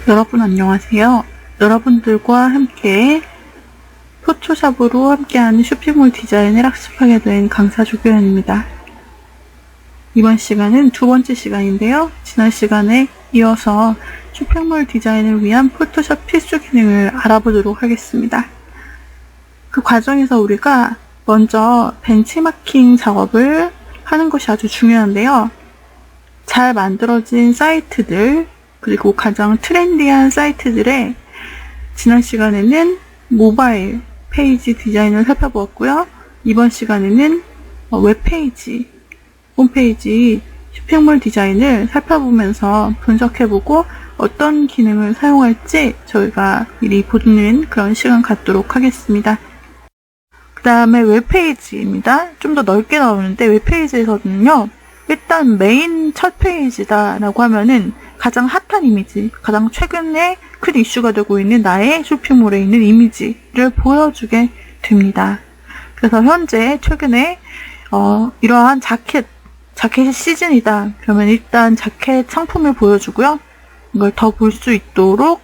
여러분 안녕하세요. 여러분들과 함께 포토샵으로 함께하는 쇼핑몰 디자인을 학습하게 된 강사 조교연입니다. 이번 시간은 두 번째 시간인데요. 지난 시간에 이어서 쇼핑몰 디자인을 위한 포토샵 필수 기능을 알아보도록 하겠습니다. 그 과정에서 우리가 먼저 벤치마킹 작업을 하는 것이 아주 중요한데요. 잘 만들어진 사이트들, 그리고 가장 트렌디한 사이트들의 지난 시간에는 모바일 페이지 디자인을 살펴보았고요. 이번 시간에는 웹페이지, 홈페이지 쇼핑몰 디자인을 살펴보면서 분석해보고 어떤 기능을 사용할지 저희가 미리 보는 그런 시간 갖도록 하겠습니다. 그 다음에 웹페이지입니다. 좀 더 넓게 나오는데 웹페이지에서는요. 일단 메인 첫 페이지다 라고 하면은 가장 핫한 이미지, 가장 최근에 큰 이슈가 되고 있는 나의 쇼핑몰에 있는 이미지를 보여주게 됩니다. 그래서 현재 최근에 이러한 자켓이 시즌이다. 그러면 일단 자켓 상품을 보여주고요. 이걸 더 볼 수 있도록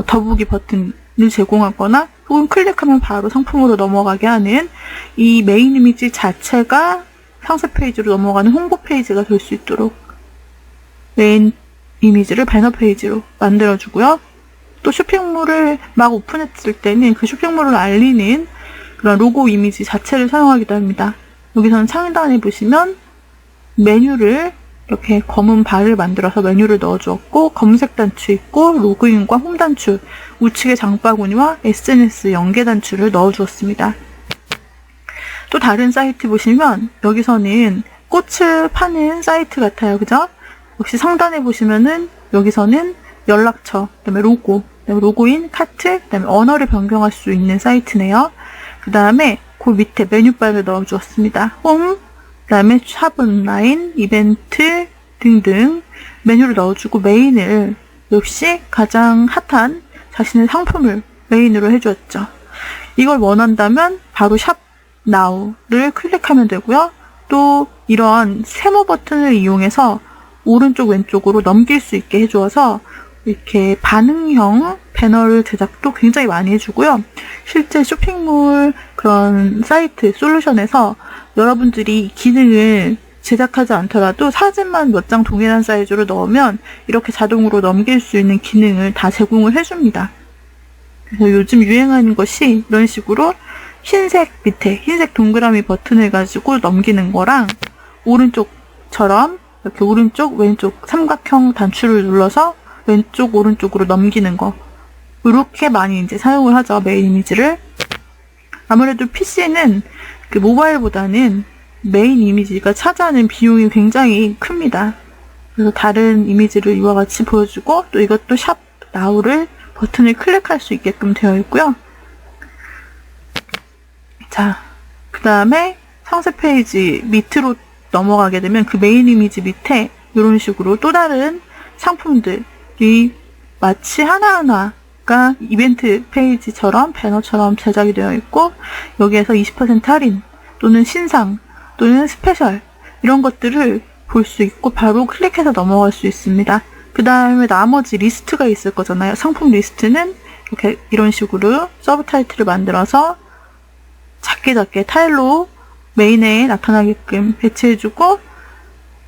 더보기 버튼을 제공하거나 혹은 클릭하면 바로 상품으로 넘어가게 하는 이 메인 이미지 자체가 상세 페이지로 넘어가는 홍보 페이지가 될 수 있도록 메인 이미지를 배너 페이지로 만들어주고요. 또 쇼핑몰을 막 오픈했을 때는 그 쇼핑몰을 알리는 그런 로고 이미지 자체를 사용하기도 합니다. 여기서는 상단에 보시면 메뉴를 이렇게 검은 바를 만들어서 메뉴를 넣어주었고 검은색 단추 있고 로그인과 홈 단추, 우측에 장바구니와 SNS 연계 단추를 넣어주었습니다. 또 다른 사이트 보시면 여기서는 꽃을 파는 사이트 같아요. 그죠? 역시 상단에 보시면은 여기서는 연락처, 그다음에 로고, 그다음에 로그인, 카트, 그다음에 언어를 변경할 수 있는 사이트네요. 그 다음에 그 밑에 메뉴바를 넣어주었습니다. 홈, 그다음에 샵 온라인, 이벤트 등등 메뉴를 넣어주고 메인을 역시 가장 핫한 자신의 상품을 메인으로 해주었죠. 이걸 원한다면 바로 샵 now를 클릭하면 되고요. 또 이런 세모 버튼을 이용해서 오른쪽 왼쪽으로 넘길 수 있게 해주어서 이렇게 반응형 배너를 제작도 굉장히 많이 해주고요. 실제 쇼핑몰 그런 사이트 솔루션에서 여러분들이 기능을 제작하지 않더라도 사진만 몇 장 동일한 사이즈로 넣으면 이렇게 자동으로 넘길 수 있는 기능을 다 제공을 해줍니다. 그래서 요즘 유행하는 것이 이런 식으로 흰색 밑에 흰색 동그라미 버튼을 가지고 넘기는 거랑 오른쪽처럼 이렇게 오른쪽 왼쪽 삼각형 단추를 눌러서 왼쪽 오른쪽으로 넘기는 거, 이렇게 많이 이제 사용을 하죠. 메인 이미지를. 아무래도 PC는 그 모바일보다는 메인 이미지가 차지하는 비용이 굉장히 큽니다. 그래서 다른 이미지를 이와 같이 보여주고 또 이것도 샵 now를 버튼을 클릭할 수 있게끔 되어 있고요. 자, 그 다음에 상세 페이지 밑으로 넘어가게 되면 그 메인 이미지 밑에 이런 식으로 또 다른 상품들이 마치 하나하나가 이벤트 페이지처럼 배너처럼 제작이 되어 있고 여기에서 20% 할인 또는 신상 또는 스페셜 이런 것들을 볼 수 있고 바로 클릭해서 넘어갈 수 있습니다. 그 다음에 나머지 리스트가 있을 거잖아요. 상품 리스트는 이렇게 이런 식으로 서브 타이틀을 만들어서 작게 타일로 메인에 나타나게끔 배치해주고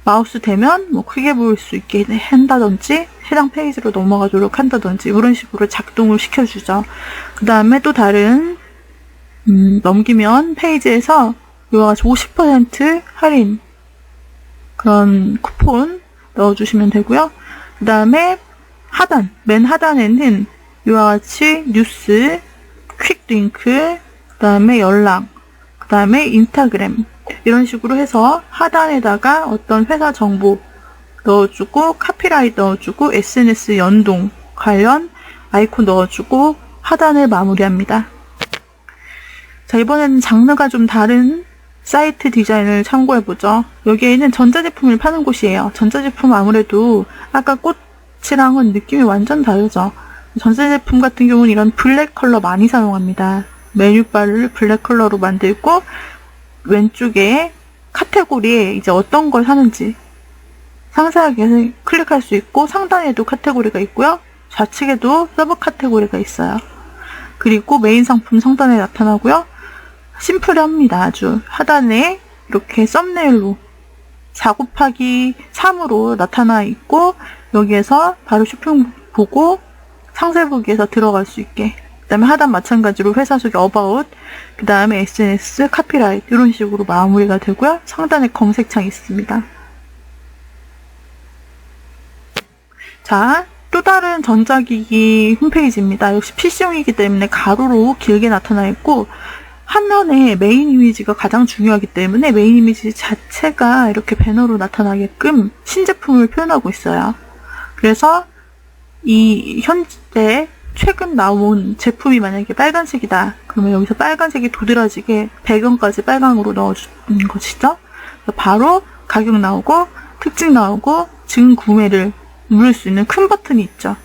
마우스 대면 크게 보일 수 있게 한다든지 해당 페이지로 넘어가도록 한다든지 이런 식으로 작동을 시켜주죠. 그 다음에 또 다른 넘기면 페이지에서 이와 같이 50% 할인 그런 쿠폰 넣어주시면 되고요. 그 다음에 하단, 맨 하단에는 이와 같이 뉴스, 퀵 링크, 그 다음에 연락, 그 다음에 인스타그램 이런 식으로 해서 하단에다가 어떤 회사 정보 넣어주고 카피라이트 넣어주고 SNS 연동 관련 아이콘 넣어주고 하단을 마무리합니다. 자, 이번에는 장르가 좀 다른 사이트 디자인을 참고해보죠. 여기에는 전자제품을 파는 곳이에요. 전자제품 아무래도 아까 꽃이랑은 느낌이 완전 다르죠. 전자제품 같은 경우는 이런 블랙 컬러 많이 사용합니다. 메뉴바를 블랙 컬러로 만들고 왼쪽에 카테고리에 이제 어떤 걸 사는지 상세하게 클릭할 수 있고 상단에도 카테고리가 있고요. 좌측에도 서브 카테고리가 있어요. 그리고 메인 상품 상단에 나타나고요. 심플합니다. 아주 하단에 이렇게 썸네일로 4 곱하기 3으로 나타나 있고 여기에서 바로 쇼핑 보고 상세 보기에서 들어갈 수 있게, 그 다음에 하단 마찬가지로 회사 소개 어바웃, 그 다음에 SNS, 카피라이트 이런 식으로 마무리가 되고요. 상단에 검색창이 있습니다. 자, 또 다른 전자기기 홈페이지입니다. 역시 PC용이기 때문에 가로로 길게 나타나 있고 화면에 메인 이미지가 가장 중요하기 때문에 메인 이미지 자체가 이렇게 배너로 나타나게끔 신제품을 표현하고 있어요. 그래서 이 현재 최근 나온 제품이 만약에 빨간색이다. 그러면 여기서 빨간색이 도드라지게 배경까지 빨강으로 넣어주는 것이죠. 바로 가격 나오고 특징 나오고 지금 구매를 누를 수 있는 큰 버튼이 있죠.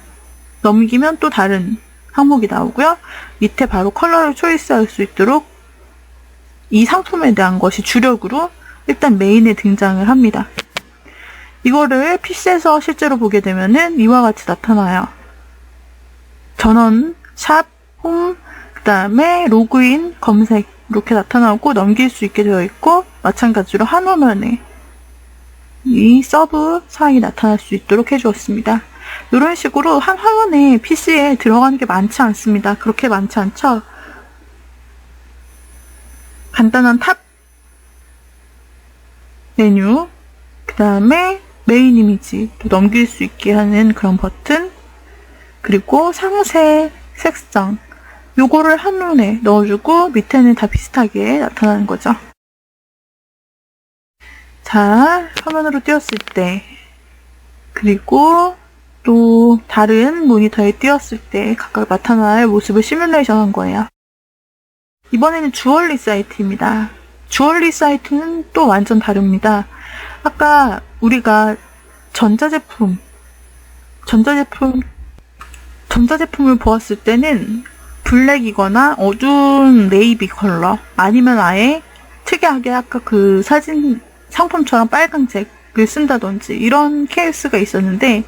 넘기면 또 다른 항목이 나오고요. 밑에 바로 컬러를 초이스할 수 있도록 이 상품에 대한 것이 주력으로 일단 메인에 등장을 합니다. 이거를 PC에서 실제로 보게 되면은 이와 같이 나타나요. 전원, 샵, 홈, 그 다음에 로그인, 검색 이렇게 나타나고 넘길 수 있게 되어 있고 마찬가지로 한 화면에 이 서브 사항이 나타날 수 있도록 해주었습니다. 이런 식으로 한 화면에 PC에 들어가는 게 많지 않습니다. 그렇게 많지 않죠? 간단한 탑 메뉴, 그 다음에 메인 이미지 또 넘길 수 있게 하는 그런 버튼, 그리고 상세, 색상 요거를 한눈에 넣어주고 밑에는 다 비슷하게 나타나는 거죠. 자, 화면으로 띄웠을 때 그리고 또 다른 모니터에 띄웠을 때 각각 나타날 모습을 시뮬레이션 한 거예요. 이번에는 주얼리 사이트입니다. 주얼리 사이트는 또 완전 다릅니다. 아까 우리가 전자제품을 보았을 때는 블랙이거나 어두운 네이비 컬러 아니면 아예 특이하게 아까 그 사진 상품처럼 빨간색을 쓴다든지 이런 케이스가 있었는데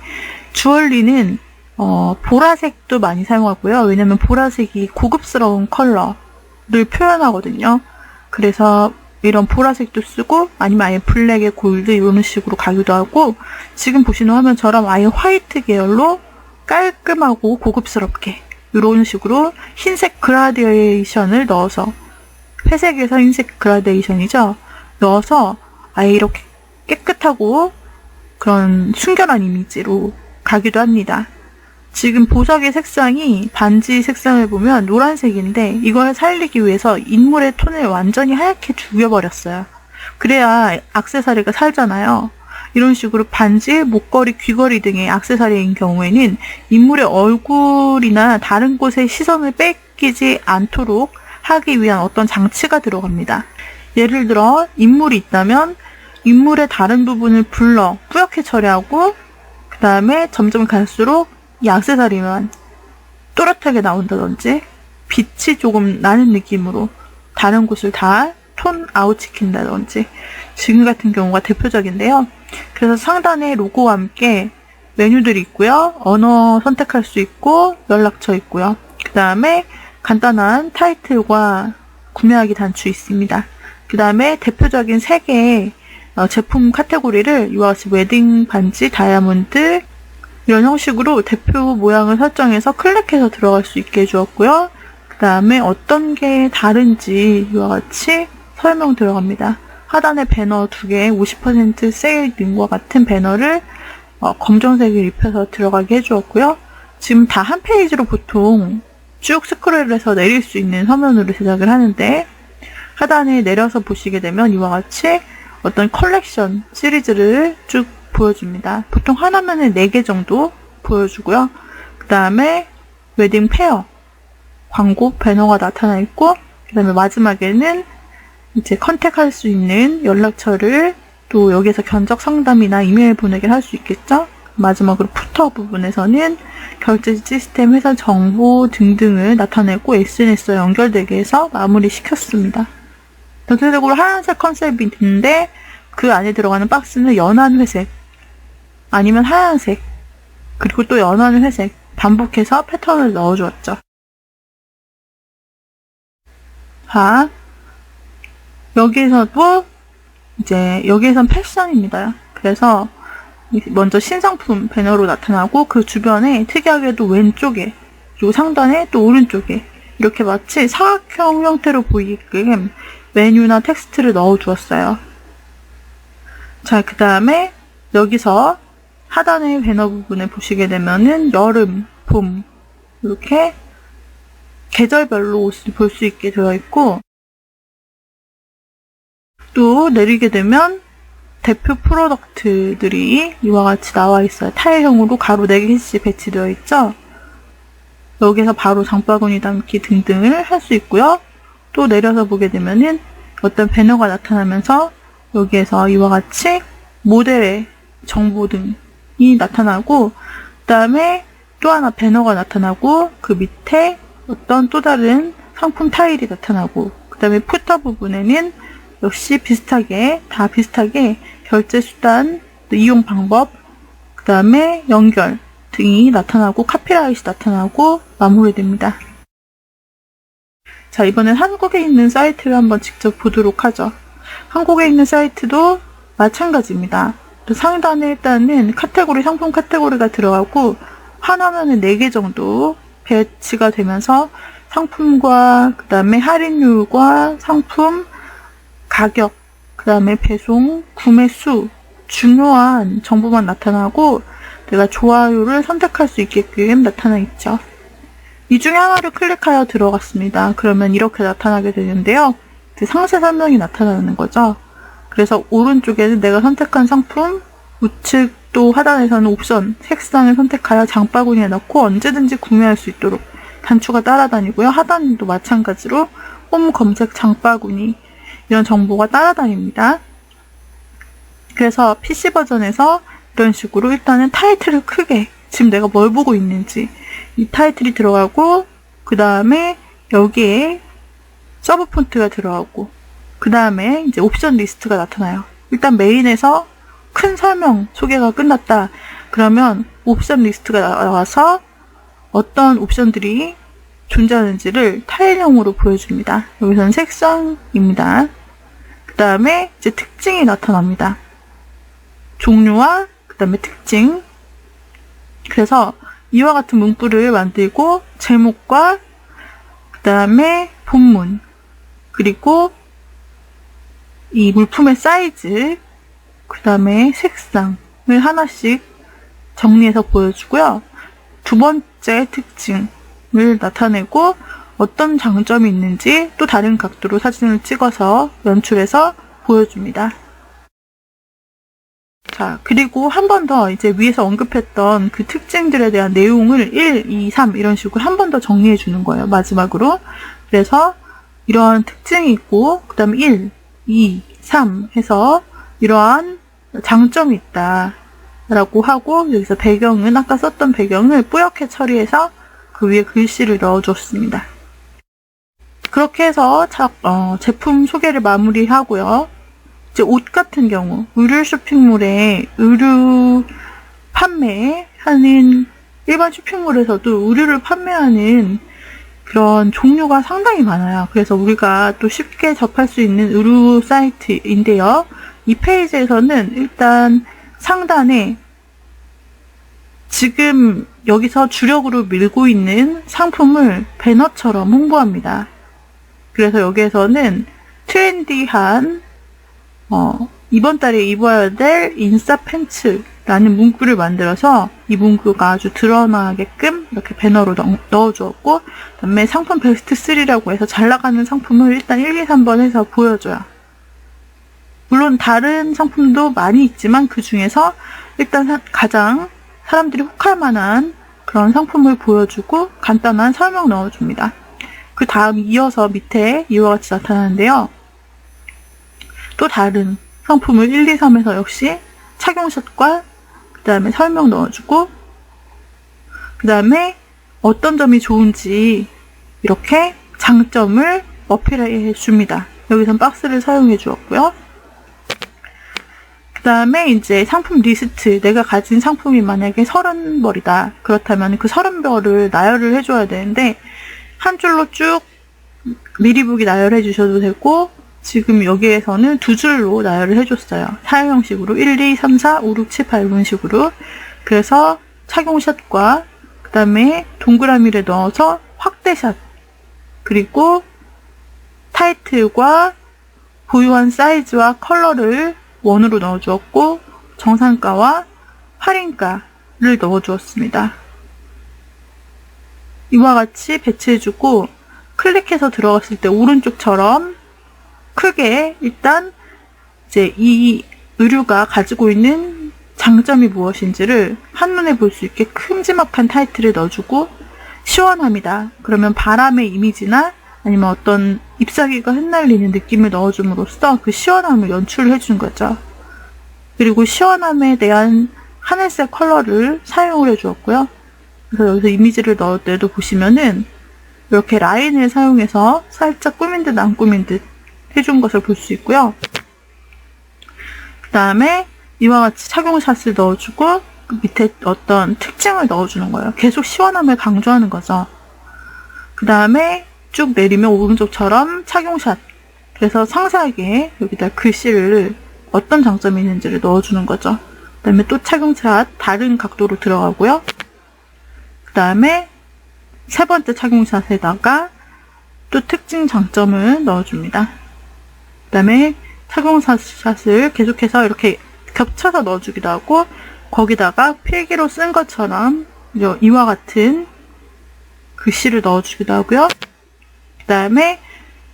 주얼리는 보라색도 많이 사용하고요. 왜냐면 보라색이 고급스러운 컬러를 표현하거든요. 그래서 이런 보라색도 쓰고 아니면 아예 블랙에 골드 이런 식으로 가기도 하고 지금 보시는 화면처럼 아예 화이트 계열로 깔끔하고 고급스럽게 이런 식으로 흰색 그라데이션을 넣어서 회색에서 흰색 그라데이션이죠. 넣어서 아예 이렇게 깨끗하고 그런 순결한 이미지로 가기도 합니다. 지금 보석의 색상이 반지 색상을 보면 노란색인데 이걸 살리기 위해서 인물의 톤을 완전히 하얗게 죽여버렸어요. 그래야 액세서리가 살잖아요. 이런 식으로 반지, 목걸이, 귀걸이 등의 액세서리인 경우에는 인물의 얼굴이나 다른 곳에 시선을 뺏기지 않도록 하기 위한 어떤 장치가 들어갑니다. 예를 들어 인물이 있다면 인물의 다른 부분을 불러 뿌옇게 처리하고 그 다음에 점점 갈수록 이 액세서리만 또렷하게 나온다든지 빛이 조금 나는 느낌으로 다른 곳을 다 톤 아웃 시킨다든지 지금 같은 경우가 대표적인데요. 그래서 상단에 로고와 함께 메뉴들이 있고요. 언어 선택할 수 있고 연락처 있고요. 그 다음에 간단한 타이틀과 구매하기 단추 있습니다. 그 다음에 대표적인 3개의 제품 카테고리를 이와 같이 웨딩 반지, 다이아몬드 이런 형식으로 대표 모양을 설정해서 클릭해서 들어갈 수 있게 해주었고요. 그 다음에 어떤 게 다른지 이와 같이 설명 들어갑니다. 하단에 배너 2개 50% 세일 등과 같은 배너를 검정색을 입혀서 들어가게 해주었고요. 지금 다 한 페이지로 보통 쭉 스크롤해서 내릴 수 있는 화면으로 제작을 하는데 하단에 내려서 보시게 되면 이와 같이 어떤 컬렉션 시리즈를 쭉 보여줍니다. 보통 한 화면에 4개 정도 보여주고요. 그 다음에 웨딩 페어 광고 배너가 나타나 있고 그 다음에 마지막에는 이제 컨택할 수 있는 연락처를 또 여기서 견적 상담이나 이메일 보내기를 할 수 있겠죠. 마지막으로 푸터 부분에서는 결제 시스템, 회사 정보 등등을 나타내고 SNS와 연결되게 해서 마무리 시켰습니다. 전체적으로 하얀색 컨셉이 있는데 그 안에 들어가는 박스는 연한 회색 아니면 하얀색 그리고 또 연한 회색 반복해서 패턴을 넣어주었죠. 자, 여기에서도 여기에선 패션입니다. 그래서 먼저 신상품 배너로 나타나고 그 주변에 특이하게도 왼쪽에 그리고 상단에 또 오른쪽에 이렇게 마치 사각형 형태로 보이게끔 메뉴나 텍스트를 넣어 주었어요. 자, 그 다음에 여기서 하단의 배너 부분에 보시게 되면은 여름, 봄 이렇게 계절별로 옷을 볼 수 있게 되어 있고, 또 내리게 되면 대표 프로덕트들이 이와 같이 나와 있어요. 타일형으로 가로 4개씩 배치되어 있죠. 여기서 바로 장바구니 담기 등등을 할 수 있고요. 또 내려서 보게 되면은 어떤 배너가 나타나면서 여기에서 이와 같이 모델의 정보 등이 나타나고, 그 다음에 또 하나 배너가 나타나고, 그 밑에 어떤 또 다른 상품 타일이 나타나고, 그 다음에 푸터 부분에는 역시 다 비슷하게 결제 수단, 이용 방법, 그 다음에 연결 등이 나타나고 카피라이트 나타나고 마무리됩니다. 자, 이번엔 한국에 있는 사이트를 한번 직접 보도록 하죠. 한국에 있는 사이트도 마찬가지입니다. 상단에 일단은 상품 카테고리가 들어가고 화면에 4개 정도 배치가 되면서 상품과 그 다음에 할인율과 상품 가격, 그 다음에 배송, 구매 수, 중요한 정보만 나타나고 내가 좋아요를 선택할 수 있게끔 나타나 있죠. 이 중에 하나를 클릭하여 들어갔습니다. 그러면 이렇게 나타나게 되는데요. 상세 설명이 나타나는 거죠. 그래서 오른쪽에는 내가 선택한 상품, 우측 또 하단에서는 옵션, 색상을 선택하여 장바구니에 넣고 언제든지 구매할 수 있도록 단추가 따라다니고요. 하단도 마찬가지로 홈 검색 장바구니 이런 정보가 따라다닙니다. 그래서 PC 버전에서 이런 식으로 일단은 타이틀을 크게, 지금 내가 뭘 보고 있는지 이 타이틀이 들어가고, 그 다음에 여기에 서브 폰트가 들어가고, 그 다음에 이제 옵션 리스트가 나타나요. 일단 메인에서 큰 설명, 소개가 끝났다. 그러면 옵션 리스트가 나와서 어떤 옵션들이 존재하는지를 타일형으로 보여줍니다. 여기서는 색상입니다. 그 다음에 이제 특징이 나타납니다. 종류와 그 다음에 특징. 그래서 이와 같은 문구를 만들고 제목과 그 다음에 본문, 그리고 이 물품의 사이즈, 그 다음에 색상을 하나씩 정리해서 보여주고요. 두 번째 특징을 나타내고 어떤 장점이 있는지 또 다른 각도로 사진을 찍어서 연출해서 보여줍니다. 자, 그리고 한 번 더 이제 위에서 언급했던 그 특징들에 대한 내용을 1, 2, 3 이런 식으로 한 번 더 정리해 주는 거예요. 마지막으로. 그래서 이러한 특징이 있고, 그 다음에 1, 2, 3 해서 이러한 장점이 있다 라고 하고, 여기서 배경은 아까 썼던 배경을 뿌옇게 처리해서 그 위에 글씨를 넣어줬습니다. 그렇게 해서 제품 소개를 마무리하고요. 이제 옷 같은 경우 의류 쇼핑몰에 의류 판매하는 일반 쇼핑몰에서도 의류를 판매하는 그런 종류가 상당히 많아요. 그래서 우리가 또 쉽게 접할 수 있는 의류 사이트인데요. 이 페이지에서는 일단 상단에 지금 여기서 주력으로 밀고 있는 상품을 배너처럼 홍보합니다. 그래서 여기에서는 트렌디한 이번 달에 입어야 될 인싸 팬츠라는 문구를 만들어서 이 문구가 아주 드러나게끔 이렇게 배너로 넣어주었고, 그 다음에 상품 베스트 3라고 해서 잘 나가는 상품을 일단 1, 2, 3번 해서 보여줘요. 물론 다른 상품도 많이 있지만 그 중에서 일단 가장 사람들이 혹할 만한 그런 상품을 보여주고 간단한 설명 넣어줍니다. 그 다음 이어서 밑에 이와 같이 나타나는데요. 또 다른 상품을 1, 2, 3에서 역시 착용샷과 그 다음에 설명 넣어주고, 그 다음에 어떤 점이 좋은지 이렇게 장점을 어필해 줍니다. 여기선 박스를 사용해 주었고요. 그 그 다음에 이제 상품 리스트, 내가 가진 상품이 만약에 30벌이다. 그렇다면 그 30벌을 나열을 해줘야 되는데, 한 줄로 쭉 미리 보기 나열해 주셔도 되고, 지금 여기에서는 두 줄로 나열을 해줬어요. 사용 형식으로 1, 2, 3, 4, 5, 6, 7, 8 이런 식으로. 그래서 착용샷과 그 다음에 동그라미를 넣어서 확대샷, 그리고 타이틀과 보유한 사이즈와 컬러를 원으로 넣어주었고, 정상가와 할인가를 넣어주었습니다. 이와 같이 배치해주고, 클릭해서 들어갔을 때 오른쪽처럼 크게 일단 이제 이 의류가 가지고 있는 장점이 무엇인지를 한눈에 볼 수 있게 큼지막한 타이틀을 넣어주고, 시원합니다. 그러면 바람의 이미지나 아니면 어떤 잎사귀가 흩날리는 느낌을 넣어줌으로써 그 시원함을 연출을 해준 거죠. 그리고 시원함에 대한 하늘색 컬러를 사용을 해주었고요. 그래서 여기서 이미지를 넣을 때도 보시면은 이렇게 라인을 사용해서 살짝 꾸민 듯 안 꾸민 듯 해준 것을 볼 수 있고요. 그 다음에 이와 같이 착용샷을 넣어주고 그 밑에 어떤 특징을 넣어주는 거예요. 계속 시원함을 강조하는 거죠. 그 다음에 쭉 내리면 오른쪽처럼 착용샷. 그래서 상세하게 여기다 글씨를 어떤 장점이 있는지를 넣어주는 거죠. 그 다음에 또 착용샷 다른 각도로 들어가고요. 그 다음에 세 번째 착용샷에다가 또 특징 장점을 넣어줍니다. 그 다음에 착용샷을 계속해서 이렇게 겹쳐서 넣어주기도 하고, 거기다가 필기로 쓴 것처럼 이와 같은 글씨를 넣어주기도 하고요. 그 다음에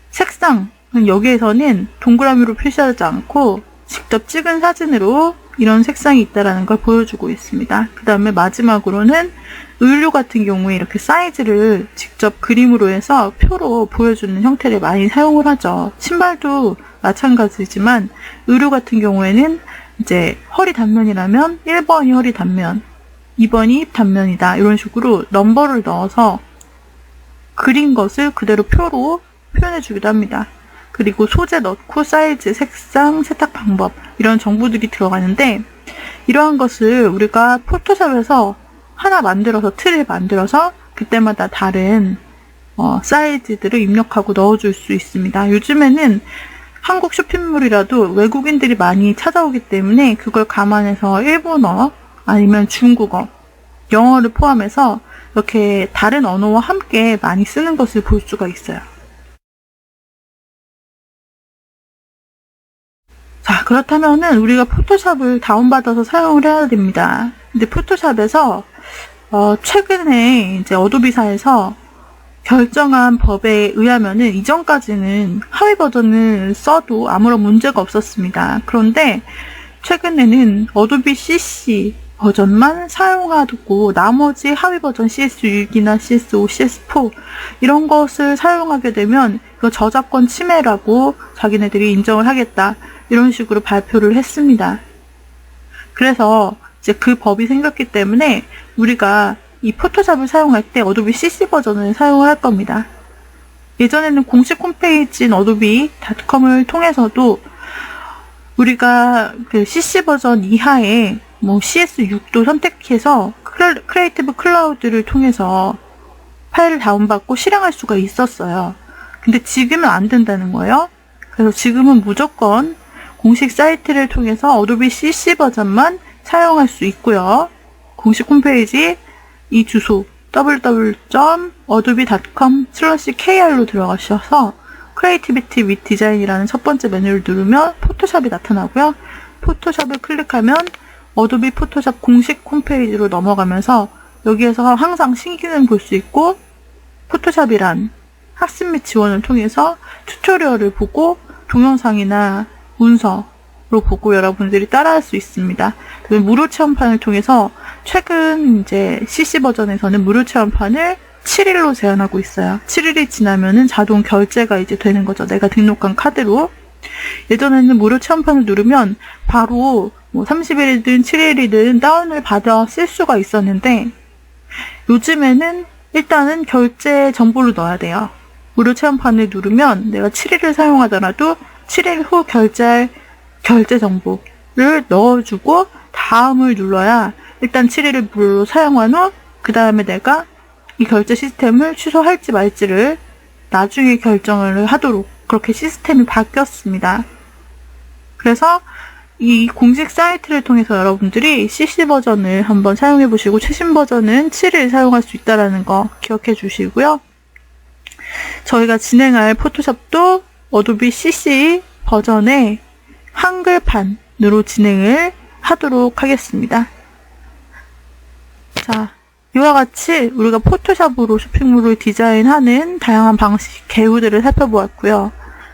색상, 여기에서는 동그라미로 표시하지 않고 직접 찍은 사진으로 이런 색상이 있다는 걸 보여주고 있습니다. 그 다음에 마지막으로는 의류 같은 경우에 이렇게 사이즈를 직접 그림으로 해서 표로 보여주는 형태를 많이 사용을 하죠. 신발도 마찬가지지만 의류 같은 경우에는 이제 허리 단면이라면 1번이 허리 단면, 2번이 힙 단면이다. 이런 식으로 넘버를 넣어서 그린 것을 그대로 표로 표현해주기도 합니다. 그리고 소재 넣고 사이즈, 색상, 세탁 방법 이런 정보들이 들어가는데, 이러한 것을 우리가 포토샵에서 하나 만들어서 틀을 만들어서 그때마다 다른 사이즈들을 입력하고 넣어줄 수 있습니다. 요즘에는 한국 쇼핑몰이라도 외국인들이 많이 찾아오기 때문에 그걸 감안해서 일본어 아니면 중국어, 영어를 포함해서 이렇게 다른 언어와 함께 많이 쓰는 것을 볼 수가 있어요. 자, 그렇다면은 우리가 포토샵을 다운받아서 사용을 해야 됩니다. 근데 포토샵에서 최근에 이제 어도비사에서 결정한 법에 의하면은 이전까지는 하위 버전을 써도 아무런 문제가 없었습니다. 그런데 최근에는 어도비 CC 버전만 사용하고 나머지 하위 버전 CS6이나 CS5, CS4 이런 것을 사용하게 되면 이거 저작권 침해라고 자기네들이 인정을 하겠다. 이런 식으로 발표를 했습니다. 그래서 이제 그 법이 생겼기 때문에 우리가 이 포토샵을 사용할 때 어도비 CC 버전을 사용을 할 겁니다. 예전에는 공식 홈페이지인 adobe.com을 통해서도 우리가 그 CC 버전 이하의 뭐 CS6도 선택해서 크리에이티브 클라우드를 통해서 파일을 다운받고 실행할 수가 있었어요. 근데 지금은 안 된다는 거예요. 그래서 지금은 무조건 공식 사이트를 통해서 어도비 CC 버전만 사용할 수 있고요. 공식 홈페이지 이 주소 www.adobe.com/kr로 들어가셔서 크리에이티비티 및 디자인이라는 첫 번째 메뉴를 누르면 포토샵이 나타나고요. 포토샵을 클릭하면 어도비 포토샵 공식 홈페이지로 넘어가면서 여기에서 항상 신기능 볼 수 있고, 포토샵이란 학습 및 지원을 통해서 튜토리얼을 보고 동영상이나 문서로 보고 여러분들이 따라할 수 있습니다. 무료 체험판을 통해서 최근 이제 CC 버전에서는 무료 체험판을 7일로 제한하고 있어요. 7일이 지나면은 자동 결제가 이제 되는 거죠. 내가 등록한 카드로. 예전에는 무료 체험판을 누르면 바로 뭐 30일이든 7일이든 다운을 받아 쓸 수가 있었는데, 요즘에는 일단은 결제 정보를 넣어야 돼요. 무료 체험판을 누르면 내가 7일을 사용하더라도 7일 후 결제할 결제 정보, 넣어주고 다음을 눌러야 일단 7일을 무료로 사용한 후 그 다음에 내가 이 결제 시스템을 취소할지 말지를 나중에 결정을 하도록 그렇게 시스템이 바뀌었습니다. 그래서 이 공식 사이트를 통해서 여러분들이 CC 버전을 한번 사용해 보시고 최신 버전은 7일 사용할 수 있다는 거 기억해 주시고요. 저희가 진행할 포토샵도 어도비 CC 버전의 한글판으로 진행을 하도록 하겠습니다. 자, 이와 같이 우리가 포토샵으로 쇼핑몰을 디자인하는 다양한 방식, 개요들을 살펴보았고요.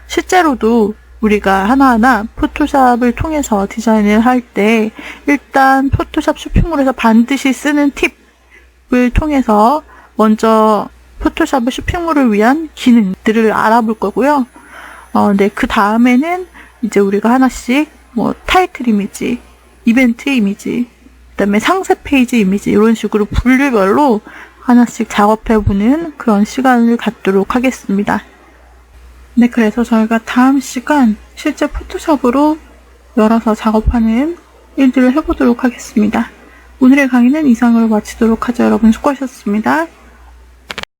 실제로도 우리가 하나하나 포토샵을 통해서 디자인을 할 때 일단 포토샵 쇼핑몰에서 반드시 쓰는 팁을 통해서 먼저 포토샵의 쇼핑몰을 위한 기능들을 알아볼 거고요. 네, 그 다음에는 이제 우리가 하나씩 타이틀 이미지, 이벤트 이미지, 그다음에 상세 페이지 이미지 이런 식으로 분류별로 하나씩 작업해보는 그런 시간을 갖도록 하겠습니다. 네, 그래서 저희가 다음 시간 실제 포토샵으로 열어서 작업하는 일들을 해보도록 하겠습니다. 오늘의 강의는 이상으로 마치도록 하죠. 여러분 수고하셨습니다.